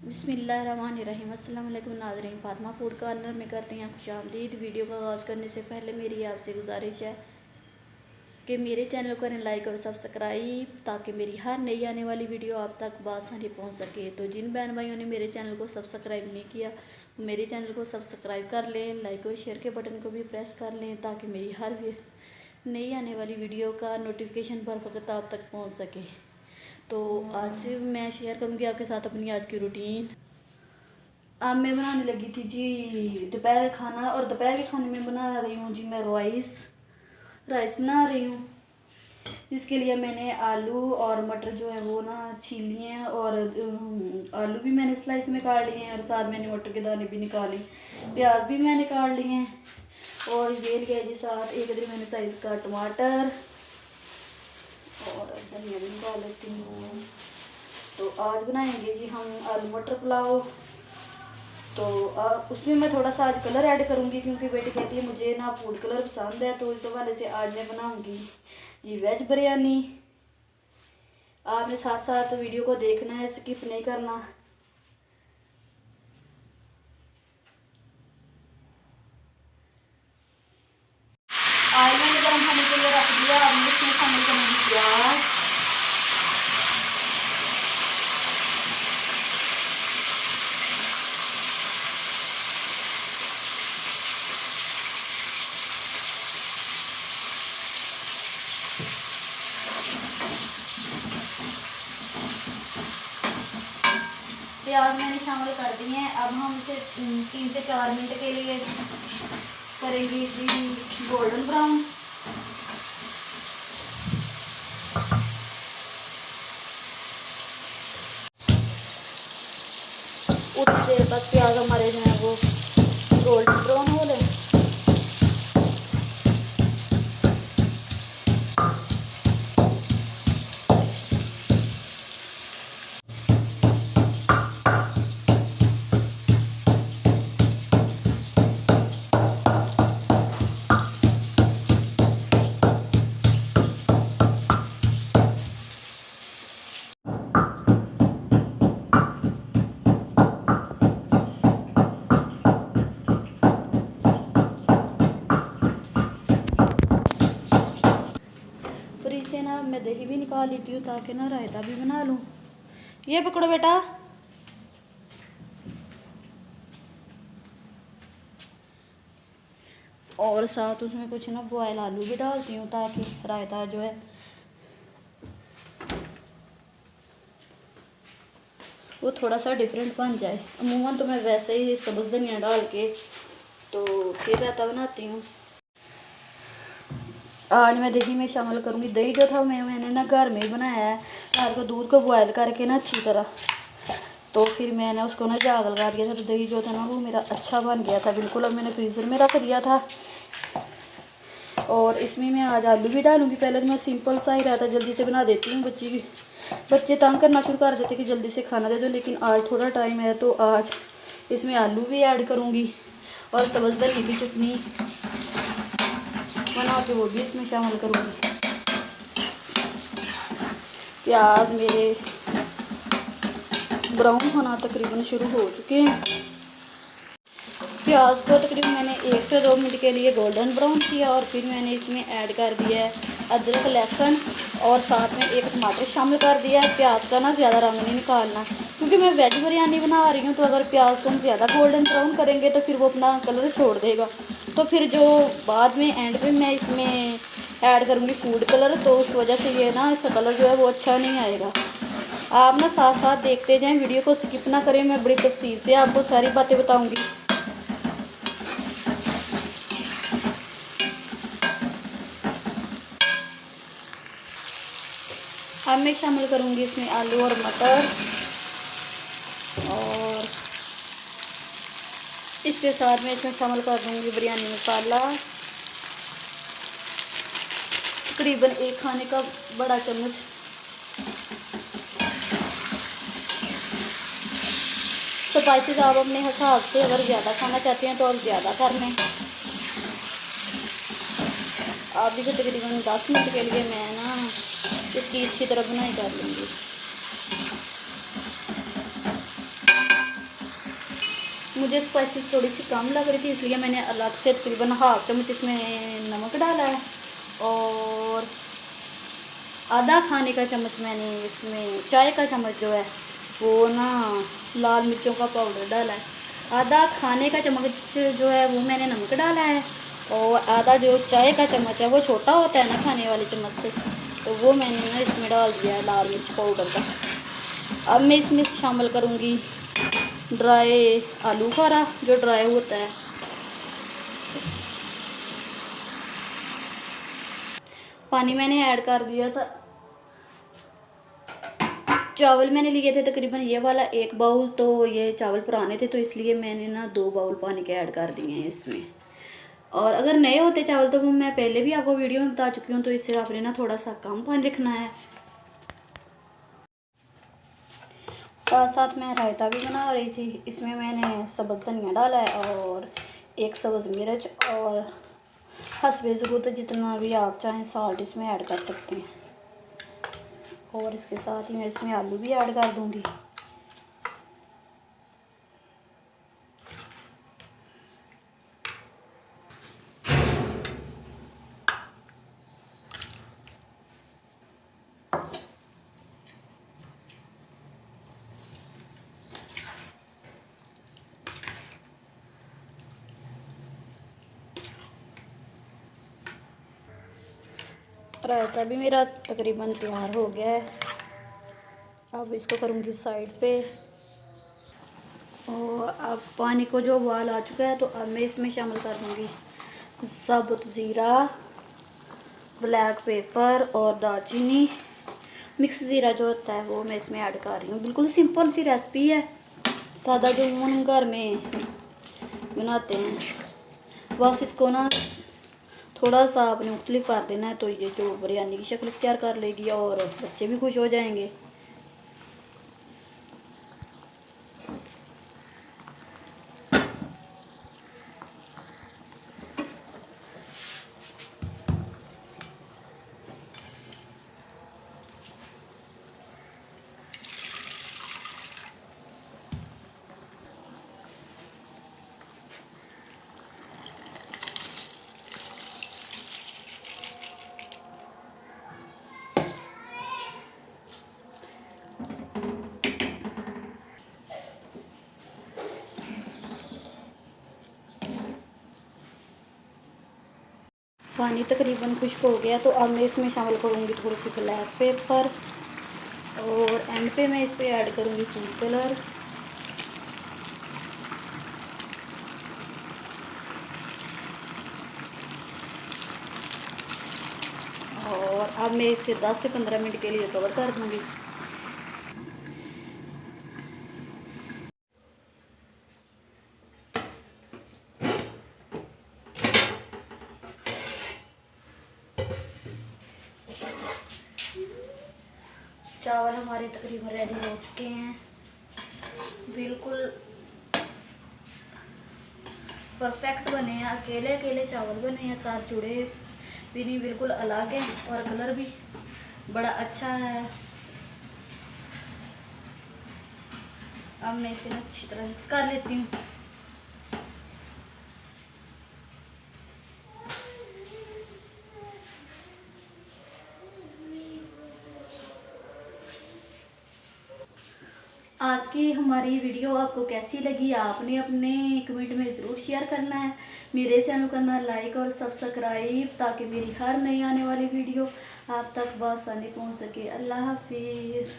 बिस्मिल्लाहिर्रहमानिर्रहीम। अस्सलाम वालेकुम नाज़रीन, फ़ातिमा फूड कॉर्नर में करते हैं खुशामदीद। वीडियो का आगाज़ करने से पहले मेरी आपसे गुजारिश है कि मेरे चैनल को करें लाइक और सब्सक्राइब, ताकि मेरी हर नई आने वाली वीडियो आप तक बआसानी पहुंच सके। तो जिन बहन भाइयों ने मेरे चैनल को सब्सक्राइब नहीं किया, मेरे चैनल को सब्सक्राइब कर लें, लाइक और शेयर के बटन को भी प्रेस कर लें, ताकि मेरी हर नई आने वाली वीडियो का नोटिफिकेशन बर वक्त आप तक पहुँच सके। तो आज मैं शेयर करूंगी आपके साथ अपनी आज की रूटीन। अब मैं बनाने लगी थी जी दोपहर खाना, और दोपहर के खाने में बना रही हूँ जी मैं राइस बना रही हूँ। इसके लिए मैंने आलू और मटर जो है वो ना छील लिए हैं, और आलू भी मैंने स्लाइस में काट लिए हैं, और साथ मैंने मटर के दाने भी निकाले, प्याज भी मैंने काट लिए हैं, और ये लिया जी साथ एक इधर मैंने साइज़ का टमाटर और धनिया भी निकाल लेती हूँ। तो आज बनाएंगे जी हम आलू मटर पुलाव। तो उसमें मैं थोड़ा सा आज कलर ऐड करूँगी, क्योंकि बेटी कहती है मुझे ना फूड कलर पसंद है, तो इस हवाले से आज मैं बनाऊँगी जी वेज बिरयानी। आपने साथ साथ वीडियो को देखना है, स्किप नहीं करना। ऑयल मैंने गर्म होने के लिए रख दिया। अब मैं इसमें शामिल करूँगी प्याज, प्याज मैंने शामिल कर दिए हैं। अब हम इसे 3 से 4 मिनट के लिए करेंगे जी गोल्डन ब्राउन। उतनी देर तक प्याज हमारे जो है वो गोल्डन ब्राउन हो ले। फ्रिज से ना मैं दही भी निकाल लेती हूँ, ताकि ना रायता भी बना लूँ। ये पकड़ो बेटा। और साथ उसमें कुछ ना बॉयल आलू भी डालती हूँ, ताकि रायता जो है वो थोड़ा सा डिफरेंट बन जाए। अमूमन तो मैं वैसे ही सब्ज़ धनिया डाल के तो फिर रायता बनाती हूँ। आज मैं दही में शामिल करूँगी दही जो था मैंने ना घर में ही बनाया है। घर को दूध को बॉयल करके ना अच्छी तरह, तो फिर मैंने उसको ना जाग लगा दिया था, तो दही जो था ना वो मेरा अच्छा बन गया था बिल्कुल। अब मैंने फ्रीज़र में रख दिया था, और इसमें मैं आज आलू भी डालूँगी। पहले तो मैं सिंपल सा ही रहता जल्दी से बना देती हूँ। बच्चे तंग करना शुरू कर देते कि जल्दी से खाना दे दो, लेकिन आज थोड़ा टाइम है तो आज इसमें आलू भी ऐड करूँगी, और सब्ज़ धनिया की चटनी बना के वो भी इसमें शामिल करूँगी। प्याज मेरे ब्राउन होना तकरीबन शुरू हो चुके हैं। प्याज को तकरीबन मैंने 1 से 2 मिनट के लिए गोल्डन ब्राउन किया, और फिर मैंने इसमें ऐड कर दिया है अदरक लहसुन, और साथ में एक टमाटर शामिल कर दिया है। प्याज का ना ज़्यादा रंग नहीं निकालना, क्योंकि मैं वेज बिरयानी बना रही हूँ, तो अगर प्याज को हम ज़्यादा गोल्डन ब्राउन करेंगे तो फिर वो अपना कलर छोड़ देगा। तो फिर जो बाद में एंड में मैं इसमें ऐड करूँगी फूड कलर, तो उस वजह से ये ना इसका कलर जो है वो अच्छा नहीं आएगा। आप ना साथ साथ देखते जाएं, वीडियो को स्किप ना करें। मैं बड़ी तफसील से आपको सारी बातें बताऊँगी। अब मैं शामिल करूँगी इसमें आलू और मटर, और इसके साथ में इसमें शामिल कर दूँगी बिरयानी मसाला, तकरीबन 1 खाने का बड़ा चम्मच। स्पाइसेस आप अपने हिसाब से अगर ज़्यादा खाना चाहते हैं तो आप ज़्यादा कर लें। आप भी तकरीबन 10 मिनट के लिए मैं ना इसकी अच्छी तरह बुनाई कर लूँगी। मुझे स्पाइसेस थोड़ी सी कम लग रही थी, इसलिए मैंने अलग से तकरीबन हाफ चम्मच इसमें नमक डाला है और आधा खाने का चम्मच मैंने इसमें चाय का चम्मच जो है वो ना लाल मिर्चों का पाउडर डाला है। आधा खाने का चम्मच जो है वो मैंने नमक डाला है और आधा जो चाय का चम्मच है वो छोटा होता है ना खाने वाले चम्मच से, तो वो मैंने ना इसमें डाल दिया है लाल मिर्च पाउडर का। अब मैं इसमें शामिल करूँगी ड्राई आलू खारा जो ड्राई होता है। पानी मैंने ऐड कर दिया था। चावल मैंने लिए थे तकरीबन ये वाला 1 बाउल, तो ये चावल पुराने थे तो इसलिए मैंने ना 2 बाउल पानी के ऐड कर दिए हैं इसमें। और अगर नए होते चावल तो वो मैं पहले भी आपको वीडियो में बता चुकी हूँ, तो इससे आपने ना थोड़ा सा कम पानी रखना है। साथ साथ मैं रायता भी बना रही थी। इसमें मैंने सब्ज़ धनिया डाला है और 1 सब्ज़ मिर्च और हस्बे ज़रूरत जितना भी आप चाहें साल्ट इसमें ऐड कर सकते हैं। और इसके साथ ही मैं इसमें आलू भी ऐड कर दूंगी। रायता भी मेरा तकरीबन तैयार हो गया है। अब इसको करूँगी साइड पे। और अब पानी को जो उबाल आ चुका है तो अब मैं इसमें शामिल कर दूँगी साबुत ज़ीरा, ब्लैक पेपर और दालचीनी। मिक्स ज़ीरा जो होता है वो मैं इसमें ऐड कर रही हूँ। बिल्कुल सिंपल सी रेसिपी है, सादा जो हम घर में बनाते हैं। बस इसको ना थोड़ा सा आपने मुख्तलिफ कर देना है तो ये जो बिरयानी की शक्ल तैयार कर लेगी और बच्चे भी खुश हो जाएंगे। पानी तकरीबन खुश्क हो गया तो अब मैं इसमें शामिल करूँगी थोड़ी सी ब्लैक पेपर और एंड पे मैं इस पर ऐड करूँगी फूड कलर। और अब मैं इसे 10 से 15 मिनट के लिए कवर कर दूँगी। चावल हमारे तकरीबन रेडी हो चुके हैं। बिल्कुल परफेक्ट बने हैं, अकेले अकेले चावल बने हैं, साथ जुड़े भी नहीं, बिल्कुल अलग है और कलर भी बड़ा अच्छा है। अब मैं इसे अच्छी तरह मिक्स कर लेती हूँ। आज की हमारी वीडियो आपको कैसी लगी आपने अपने कमेंट में ज़रूर शेयर करना है। मेरे चैनल को करना लाइक और सब्सक्राइब ताकि मेरी हर नई आने वाली वीडियो आप तक बआसानी पहुंच सके। अल्लाह हाफिज़।